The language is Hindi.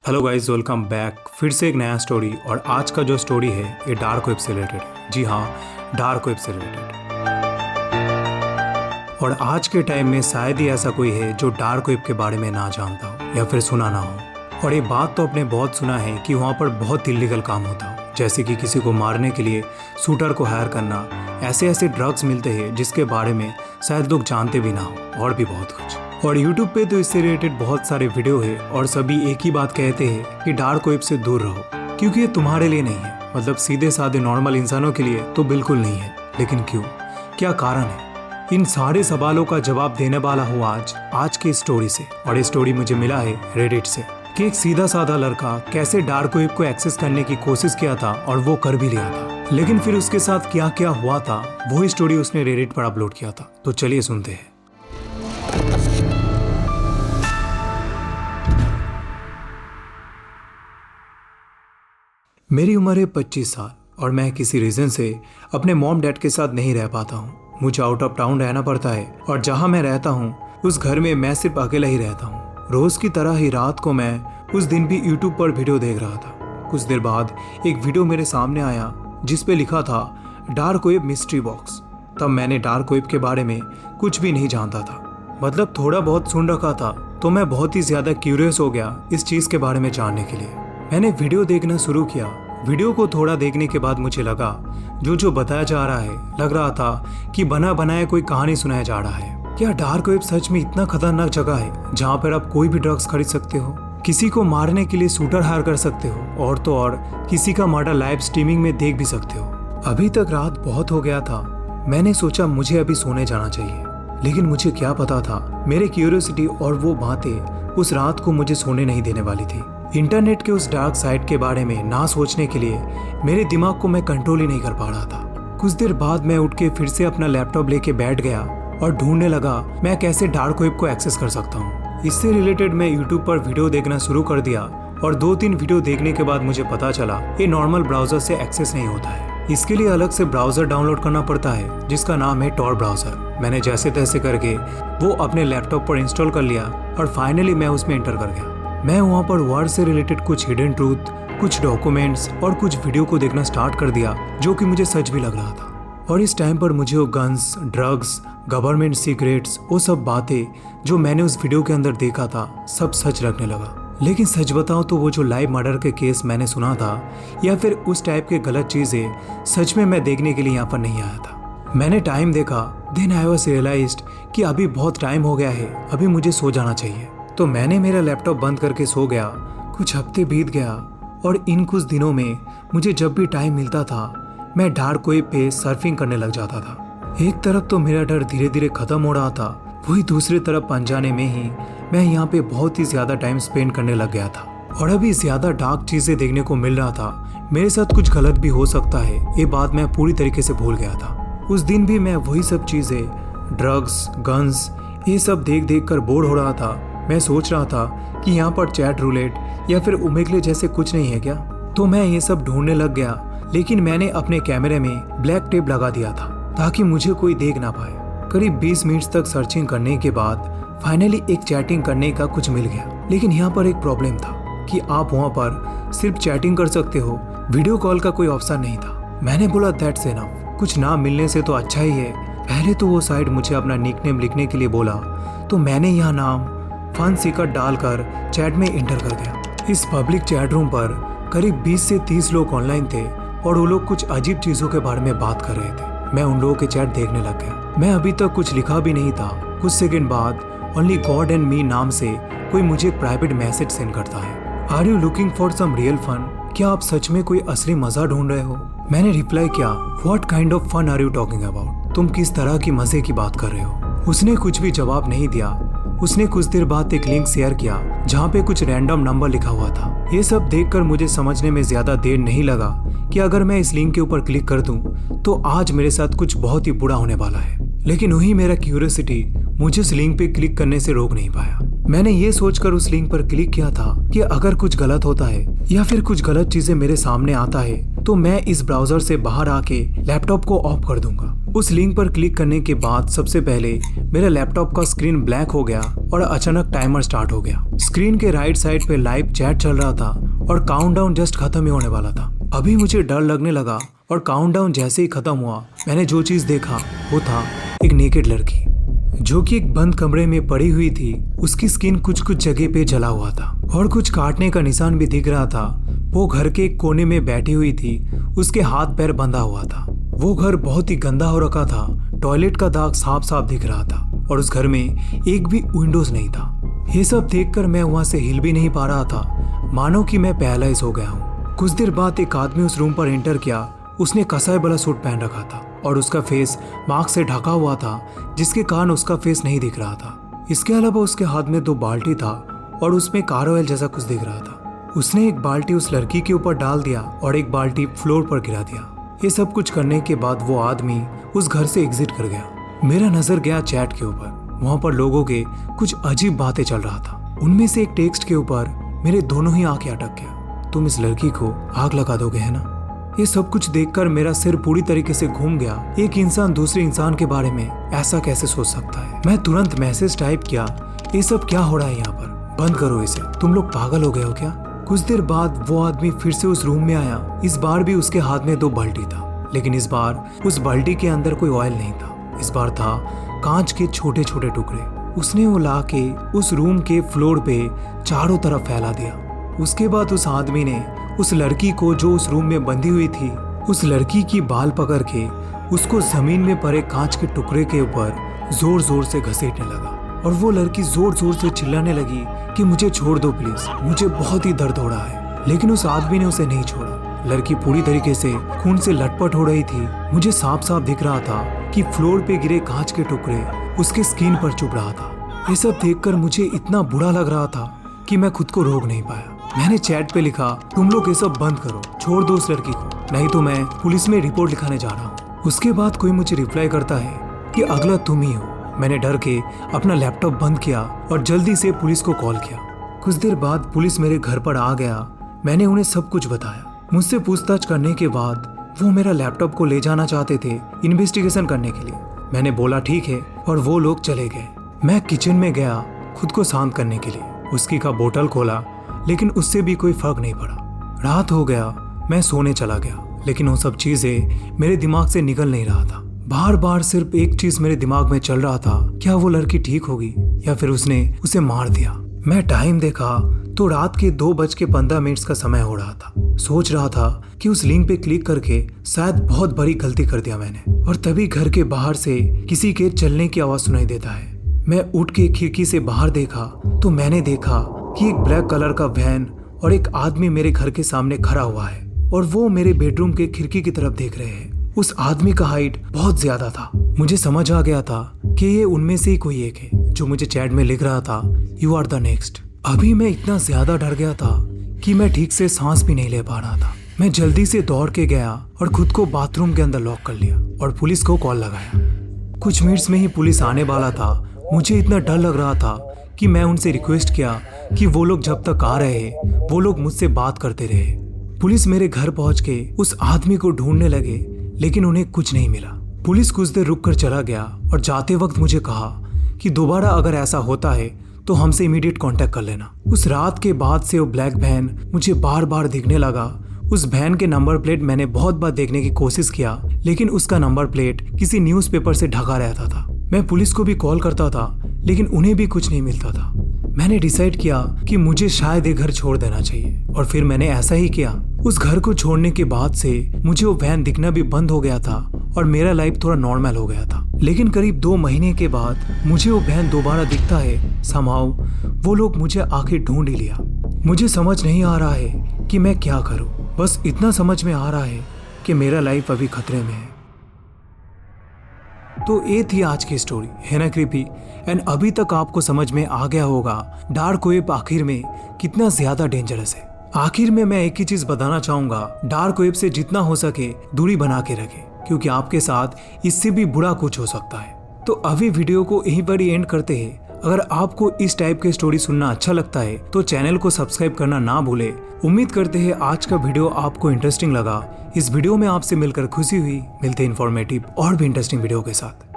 Hello guys, welcome back. फिर से एक नया स्टोरी। और आज का जो स्टोरी है ये डार्क वेब से रिलेटेड है। जी हाँ, डार्क वेब से रिलेटेड। और आज के टाइम में शायद ही ऐसा कोई है जो डार्क वेब के बारे में ना जानता हो या फिर सुना ना हो। और ये बात तो आपने बहुत सुना है कि वहाँ पर बहुत इलीगल काम होता हो, जैसे कि किसी को मारने के लिए शूटर को हायर करना। ऐसे ऐसे ड्रग्स मिलते हैं जिसके बारे में शायद लोग जानते भी ना हो, और भी बहुत कुछ। और YouTube पे तो इससे रिलेटेड बहुत सारे वीडियो है और सभी एक ही बात कहते हैं कि डार्क वेब से दूर रहो, क्योंकि ये तुम्हारे लिए नहीं है। मतलब सीधे साधे नॉर्मल इंसानों के लिए तो बिल्कुल नहीं है। लेकिन क्यों, क्या कारण है? इन सारे सवालों का जवाब देने वाला हूँ आज की स्टोरी से। और ये स्टोरी मुझे मिला है रेडिट से कि एक सीधा साधा लड़का कैसे डार्क वेब को एक्सेस करने की कोशिश किया था और वो कर भी लिया था। लेकिन फिर उसके साथ क्या क्या हुआ था वही स्टोरी उसने रेडिट पर अपलोड किया था। तो चलिए सुनते हैं। मेरी उम्र है 25 साल और मैं किसी रीज़न से अपने मॉम डैड के साथ नहीं रह पाता हूँ। मुझे आउट ऑफ टाउन रहना पड़ता है और जहाँ मैं रहता हूँ उस घर में मैं सिर्फ अकेला ही रहता हूँ। रोज़ की तरह ही रात को मैं उस दिन भी यूट्यूब पर वीडियो देख रहा था। कुछ देर बाद एक वीडियो मेरे सामने आया जिस पे लिखा था डार्क वेब मिस्ट्री बॉक्स। तब मैंने डार्क वेब के बारे में कुछ भी नहीं जानता था, मतलब थोड़ा बहुत सुन रखा था। तो मैं बहुत ही ज़्यादा क्यूरियस हो गया इस चीज़ के बारे में जानने के लिए। मैंने वीडियो देखना शुरू किया। वीडियो को थोड़ा देखने के बाद मुझे लगा जो बताया जा रहा है, लग रहा था कि बना बनाया कोई कहानी सुनाया जा रहा है। क्या डार्क वेब सच में इतना खतरनाक जगह है जहाँ पर आप कोई भी ड्रग्स खरीद सकते हो, किसी को मारने के लिए शूटर हायर कर सकते हो और तो और किसी का मर्डर लाइव स्ट्रीमिंग में देख भी सकते हो। अभी तक रात बहुत हो गया था। मैंने सोचा मुझे अभी सोने जाना चाहिए, लेकिन मुझे क्या पता था मेरे क्यूरियोसिटी और वो बातें उस रात को मुझे सोने नहीं देने वाली थी। इंटरनेट के उस डार्क साइड के बारे में ना सोचने के लिए मेरे दिमाग को मैं कंट्रोल ही नहीं कर पा रहा था। कुछ देर बाद मैं उठ के फिर से अपना लैपटॉप लेके बैठ गया और ढूंढने लगा मैं कैसे डार्क वेब को एक्सेस कर सकता हूँ। इससे रिलेटेड मैं यूट्यूब पर वीडियो देखना शुरू कर दिया और 2-3 वीडियो देखने के बाद मुझे पता चला ये नॉर्मल ब्राउजर से एक्सेस नहीं होता है। इसके लिए अलग से ब्राउजर डाउनलोड करना पड़ता है जिसका नाम है टॉर ब्राउजर। मैंने जैसे तैसे करके वो अपने लैपटॉप पर इंस्टॉल कर लिया और फाइनली मैं उसमें एंटर कर गया। मैं वहाँ पर वर्ड से रिलेटेड कुछ हिडन ट्रूथ, कुछ डॉक्यूमेंट्स और कुछ वीडियो को देखना स्टार्ट कर दिया जो कि मुझे सच भी लग रहा था। और इस टाइम पर मुझे वो गन्स, ड्रग्स, गवर्नमेंट सीक्रेट्स, वो सब बातें जो मैंने उस वीडियो के अंदर देखा था सब सच लगने लगा। लेकिन सच बताओ तो वो जो लाइव मर्डर के केस मैंने सुना था या फिर उस टाइप के गलत चीज़ें सच में मैं देखने के लिए यहाँ पर नहीं आया था। मैंने टाइम देखा, देन आई वाज रियलाइज्ड कि अभी बहुत टाइम हो गया है, अभी मुझे सो जाना चाहिए। तो मैंने मेरा लैपटॉप बंद करके सो गया। कुछ हफ्ते बीत गया और इन कुछ दिनों में मुझे जब भी टाइम मिलता था मैं डार्क वेब पे सर्फिंग करने लग जाता था। एक तरफ तो मेरा डर धीरे धीरे खत्म हो रहा था, वही दूसरी तरफ अनजाने में ही मैं यहाँ पे बहुत ही ज़्यादा टाइम स्पेंड करने लग गया था। और अभी ज़्यादा डार्क चीज़ें देखने को मिल रहा था। मेरे साथ कुछ गलत भी हो सकता है, ये बात मैं पूरी तरीके से भूल गया था। उस दिन भी मैं वही सब चीज़ें, ड्रग्स, गन्स, ये सब देख देख कर बोर हो रहा था। मैं सोच रहा था कि यहाँ पर चैट रूलेट या फिर ओमेगले जैसे कुछ नहीं है क्या। तो मैं ये सब ढूंढने लग गया, लेकिन मैंने अपने कैमरे में ब्लैक टेप लगा दिया था ताकि मुझे कोई देख ना पाए। करीब 20 मिनट तक सर्चिंग करने के बाद फाइनली एक चैटिंग करने का कुछ मिल गया। लेकिन यहाँ पर एक प्रॉब्लम था कि आप वहाँ पर सिर्फ चैटिंग कर सकते हो, वीडियो कॉल का कोई ऑप्शन नहीं था। मैंने बोला दैट्स इनफ, कुछ नाम मिलने से तो अच्छा ही है। पहले तो वो साइट मुझे अपना निकनेम लिखने के लिए बोला, तो मैंने यहाँ नाम फन सीकर डालकर चैट में एंटर कर गया। इस पब्लिक चैट रूम पर करीब 20 से 30 लोग ऑनलाइन थे और वो लोग कुछ अजीब चीज़ों के बारे में बात कर रहे थे। मैं उन लोगों के चैट देखने लग गया। मैं अभी तक कुछ लिखा भी नहीं था। कुछ सेकंड बाद ओनली गॉड एंड मी नाम से कोई मुझे प्राइवेट मैसेज सेंड करता है। Are you looking for some real fun? क्या आप सच में कोई असली मजा ढूंढ रहे हो? मैंने रिप्लाई किया, what kind of fun are you talking about? तुम किस तरह की मजे की बात कर रहे हो? उसने कुछ भी जवाब नहीं दिया। उसने कुछ देर बाद एक लिंक शेयर किया जहाँ पे कुछ रैंडम नंबर लिखा हुआ था। ये सब देखकर मुझे समझने में ज्यादा देर नहीं लगा कि अगर मैं इस लिंक के ऊपर क्लिक कर दूं तो आज मेरे साथ कुछ बहुत ही बुरा होने वाला है। लेकिन वही मेरा क्यूरियोसिटी मुझे उस लिंक पे क्लिक करने से रोक नहीं पाया। मैंने ये सोचकर उस लिंक पर क्लिक किया था कि अगर कुछ गलत होता है या फिर कुछ गलत चीजें मेरे सामने आता है तो मैं इस ब्राउजर से बाहर आके लैपटॉप को ऑफ कर दूंगा। उस लिंक पर क्लिक करने के बाद सबसे पहले मेरा लैपटॉप का स्क्रीन ब्लैक हो गया और अचानक टाइमर स्टार्ट हो गया। स्क्रीन के राइट साइड पे लाइव चैट चल रहा था और काउंटडाउन जस्ट खत्म ही होने वाला था। अभी मुझे डर लगने लगा और काउंटडाउन जैसे ही खत्म हुआ मैंने जो चीज देखा वो था एक नेकेड लड़की जो कि एक बंद कमरे में पड़ी हुई थी। उसकी स्किन कुछ कुछ जगह पे जला हुआ था और कुछ काटने का निशान भी दिख रहा था। वो घर के एक कोने में बैठी हुई थी, उसके हाथ पैर बंधा हुआ था। वो घर बहुत ही गंदा हो रखा था, टॉयलेट का दाग साफ साफ दिख रहा था और उस घर में एक भी विंडोज नहीं था। ये सब देखकर मैं वहां से हिल भी नहीं पा रहा था, मानो कि मैं पैरालाइज हो गया हूँ। कुछ देर बाद एक आदमी उस रूम पर एंटर किया। उसने कसाई वाला सूट पहन रखा था और उसका फेस मास्क से ढका हुआ था, जिसके कारण उसका फेस नहीं दिख रहा था। इसके अलावा उसके हाथ में 2 बाल्टी था और उसमें कार ऑयल जैसा कुछ दिख रहा था। उसने एक बाल्टी उस लड़की के ऊपर डाल दिया और एक बाल्टी फ्लोर पर गिरा दिया। ये सब कुछ करने के बाद वो आदमी उस घर से एग्जिट कर गया। मेरा नजर गया चैट के ऊपर। वहां पर लोगों के कुछ अजीब बातें चल रहा था। उनमें से एक टेक्स्ट के ऊपर मेरे दोनों ही आंखें अटक गया, तुम इस लड़की को आग लगा दोगे है ना। ये सब कुछ देखकर मेरा सिर पूरी तरीके से घूम गया। एक इंसान दूसरे इंसान के बारे में ऐसा कैसे सोच सकता है। मैं तुरंत मैसेज टाइप किया, ये सब क्या हो रहा है यहाँ पर, बंद करो इसे, तुम लोग पागल हो गए हो क्या। कुछ देर बाद वो आदमी फिर से उस रूम में आया। इस बार भी उसके हाथ में 2 बाल्टी था, लेकिन इस बार उस बाल्टी के अंदर कोई ऑयल नहीं था। इस बार था कांच के छोटे छोटे टुकड़े। उसने वो ला के उस रूम के फ्लोर पे चारों तरफ फैला दिया। उसके बाद उस आदमी ने उस लड़की को जो उस रूम में बंधी हुई थी, उस लड़की की बाल पकड़ के उसको जमीन में पड़े कांच के टुकड़े के ऊपर जोर जोर से घसीटने लगा और वो लड़की जोर जोर से चिल्लाने लगी कि मुझे छोड़ दो प्लीज, मुझे बहुत ही दर्द हो रहा है। लेकिन उस आदमी ने उसे नहीं छोड़ा। लड़की पूरी तरीके से खून से लटपट हो रही थी। मुझे साफ साफ दिख रहा था कि फ्लोर पे गिरे कांच के टुकड़े उसके स्किन पर चुभ रहा था। ये सब देखकर मुझे इतना बुरा लग रहा था कि मैं खुद को रोक नहीं पाया। मैंने चैट पे लिखा, तुम लोग ये सब बंद करो, छोड़ दो उस लड़की को, नहीं तो मैं पुलिस में रिपोर्ट लिखाने जा रहा हूँ। उसके बाद कोई मुझे रिप्लाई करता है कि अगला तुम ही हो। मैंने डर के अपना लैपटॉप बंद किया और जल्दी से पुलिस को कॉल किया। कुछ देर बाद पुलिस मेरे घर पर आ गया। मैंने उन्हें सब कुछ बताया। मुझसे पूछताछ करने के बाद वो मेरा लैपटॉप को ले जाना चाहते थे इन्वेस्टिगेशन करने के लिए। मैंने बोला ठीक है और वो लोग चले गए। मैं किचन में गया खुद को शांत करने के लिए। उस्की का बोतल खोला, लेकिन उससे भी कोई फर्क नहीं पड़ा। रात हो गया, मैं सोने चला गया, लेकिन वो सब चीजें मेरे दिमाग से निकल नहीं रहा था। बार बार सिर्फ एक चीज मेरे दिमाग में चल रहा था, क्या वो लड़की ठीक होगी या फिर उसने उसे मार दिया। मैं टाइम देखा तो रात के 2:15 का समय हो रहा था। सोच रहा था कि उस लिंक पे क्लिक करके शायद बहुत बड़ी गलती कर दिया मैंने। और तभी घर के बाहर से किसी के चलने की आवाज सुनाई देता है। मैं उठ के खिड़की से बाहर देखा तो मैंने देखा कि एक ब्लैक कलर का वैन और एक आदमी मेरे घर के सामने खड़ा हुआ है और वो मेरे बेडरूम के खिड़की की तरफ देख रहे हैं। उस आदमी का हाइट बहुत ज्यादा था। मुझे समझ आ गया था कि ये उनमें से ही कोई एक है जो मुझे चैट में लिख रहा था, यू आर द नेक्स्ट। अभी मैं इतना ज्यादा डर गया था कि मैं ठीक से सांस भी नहीं ले पा रहा था। मैं जल्दी से दौड़ के गया और खुद को बाथरूम के अंदर लॉक कर लिया और पुलिस को कॉल लगाया। कुछ मिनट्स में ही पुलिस आने वाला था। मुझे इतना डर लग रहा था कि मैं उनसे रिक्वेस्ट किया कि वो लोग जब तक आ रहे वो लोग मुझसे बात करते रहे। पुलिस मेरे घर पहुंच के उस आदमी को ढूंढने लगे, लेकिन उन्हें कुछ नहीं मिला। पुलिस कुछ देर रुक कर चला गया और जाते वक्त मुझे कहा कि दोबारा अगर ऐसा होता है तो हमसे इमीडिएट कांटेक्ट कर लेना। उस रात के बाद से वो ब्लैक वैन मुझे बार बार दिखने लगा। उस वैन के नंबर प्लेट मैंने बहुत बार देखने की कोशिश किया, लेकिन उसका नंबर प्लेट किसी न्यूज़पेपर से ढका रहता था। मैं पुलिस को भी कॉल करता था, लेकिन उन्हें भी कुछ नहीं मिलता था। मैंने डिसाइड किया कि मुझे शायद ये घर छोड़ देना चाहिए और फिर मैंने ऐसा ही किया। उस घर को छोड़ने के बाद से मुझे वो वैन दिखना भी बंद हो गया था और मेरा लाइफ थोड़ा नॉर्मल हो गया था। लेकिन करीब 2 महीने के बाद मुझे वो वैन दोबारा दिखता है। समहाउ वो लोग मुझे आखिर ढूंढ ही लिया। मुझे समझ नहीं आ रहा है कि मैं क्या करूं। बस इतना समझ में आ रहा है कि मेरा लाइफ अभी खतरे में है। तो ये थी आज की स्टोरी, है ना क्रीपी। एंड अभी तक आपको समझ में आ गया होगा डार्क वेब आखिर में कितना ज्यादा डेंजरस है। आखिर में मैं एक ही चीज बताना चाहूंगा, डार्क वेब से जितना हो सके दूरी बना के रखें, क्योंकि आपके साथ इससे भी बुरा कुछ हो सकता है। तो अभी वीडियो को यहीं पर ही एंड करते हैं। अगर आपको इस टाइप के स्टोरी सुनना अच्छा लगता है तो चैनल को सब्सक्राइब करना ना भूले। उम्मीद करते हैं आज का वीडियो आपको इंटरेस्टिंग लगा। इस वीडियो में आपसे मिलकर खुशी हुई। मिलते हैं इन्फॉर्मेटिव और भी इंटरेस्टिंग वीडियो के साथ।